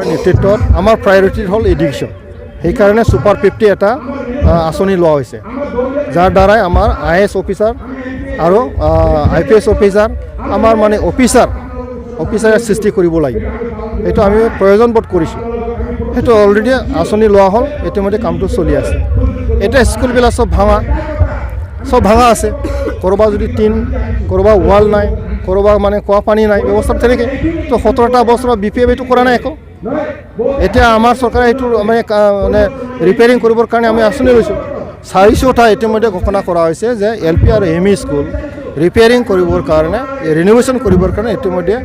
নেতৃত্বত আমাৰ প্ৰায়ৰিটি হ'ল এডুকেশ্যন। সেইকাৰণে ছুপাৰ 50 এটা আঁচনি লোৱা হৈছে, যাৰ দ্বাৰাই আমাৰ IAS অফিচাৰ আৰু IPS অফিচাৰ আমাৰ মানে অফিচাৰে সৃষ্টি কৰিব লাগিব। সেইটো আমি প্ৰয়োজন বোধ কৰিছোঁ। সেইটো অলৰেডি আঁচনি লোৱা হ'ল, ইতিমধ্যে কামটো চলি আছে। এতিয়া স্কুলবিলাক চব ভাঙা আছে। ক'ৰবাত যদি টিন, ক'ৰবাত ৱাল নাই, ক'ৰবাত মানে খোৱা পানী নাই, ব্যৱস্থা তেনেকৈ। তো 17টা বছৰ BPF এইটো কৰা নাই একো। এতিয়া আমাৰ চৰকাৰে এইটো মানে ৰিপেয়াৰিং কৰিবৰ কাৰণে আমি আঁচনি লৈছোঁ। 400টা ইতিমধ্যে ঘোষণা কৰা হৈছে যে LP আৰু ME স্কুল ৰিপেয়াৰিং কৰিবৰ কাৰণে, ৰিন'ভেশ্যন কৰিবৰ কাৰণে ইতিমধ্যে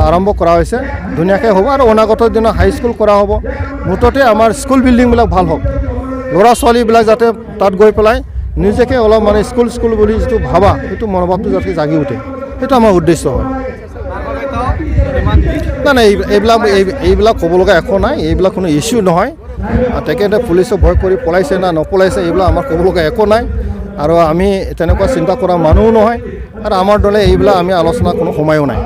আৰম্ভ কৰা হৈছে। ধুনীয়াকৈ হ'ব আৰু অনাগত দিনত হাইস্কুল কৰা হ'ব। মুঠতে আমাৰ স্কুল বিল্ডিংবিলাক ভাল হওক, ল'ৰা ছোৱালীবিলাক যাতে তাত গৈ পেলাই নিজকে অলপ মানে স্কুল বুলি যিটো ভাবা, সেইটো মনোভাৱটো যাতে জাগি উঠে, সেইটো আমাৰ উদ্দেশ্য হয়। নাই এইবিলাক ক'ব লগা একো নাই, এইবিলাক কোনো ইছ্যু নহয়। তেখেতে পুলিচক ভয় কৰি পলাইছে না নপলাইছে, এইবিলাক আমাৰ ক'ব লগা একো নাই। আৰু আমি তেনেকুৱা চিন্তা কৰা মানুহো নহয়, আৰু আমাৰ দলে এইবিলাক আমি আলোচনা কোনো সময়ো নাই।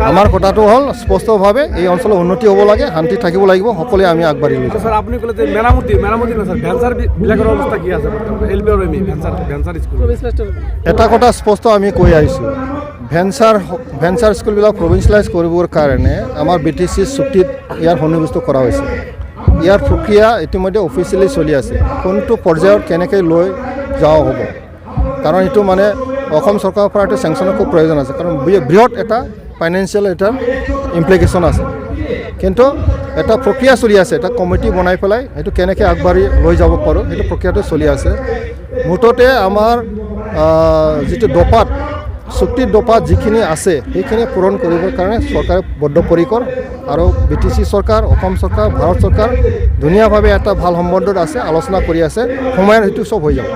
আমাৰ কথাটো হ'ল স্পষ্টভাৱে এই অঞ্চলৰ উন্নতি হ'ব লাগে, শান্তি থাকিব লাগিব, সকলোৱে আমি আগবাঢ়ি লৈ যাম। স্যাৰ আপনি কলে যে মেৰামতি না স্যাৰ ভেঞ্চাৰ বিলাকৰ অৱস্থা কি আছে বৰ্তমান LP আৰু ME ভেঞ্চাৰ স্কুল? এটা কথা স্পষ্ট আমি কৈ আহিছোঁ, ভেঞ্চাৰ স্কুলবিলাক প্ৰভিঞ্চিয়েলাইজ কৰিবৰ কাৰণে আমাৰ BTC চুক্তিত ইয়াৰ সন্নিৱিষ্ট কৰা হৈছে। ইয়াৰ প্ৰক্ৰিয়া ইতিমধ্যে অফিচিয়েলি চলি আছে। কোনটো পৰ্যায়ত কেনেকৈ লৈ যোৱা হ'ব, কাৰণ এইটো মানে অসম চৰকাৰৰ পৰা এইটো চেংচনৰ খুব প্ৰয়োজন আছে, কাৰণ বৃহৎ এটা ফাইনেন্সিয়েল এটা ইমপ্লিকেশ্যন আছে। কিন্তু এটা প্ৰক্ৰিয়া চলি আছে, এটা কমিটি বনাই পেলাই সেইটো কেনেকৈ আগবাঢ়ি লৈ যাব পাৰোঁ, সেইটো প্ৰক্ৰিয়াটো চলি আছে। মুঠতে আমাৰ যিটো চুক্তিৰ দপাত যিখিনি আছে সেইখিনি পূৰণ কৰিবৰ কাৰণে চৰকাৰে বদ্ধপৰিকৰ, আৰু BTC চৰকাৰ, অসম চৰকাৰ, ভাৰত চৰকাৰ ধুনীয়াভাৱে এটা ভাল সম্বন্ধত আছে, আলোচনা কৰি আছে। সময়ত সেইটো চব হৈ যাব।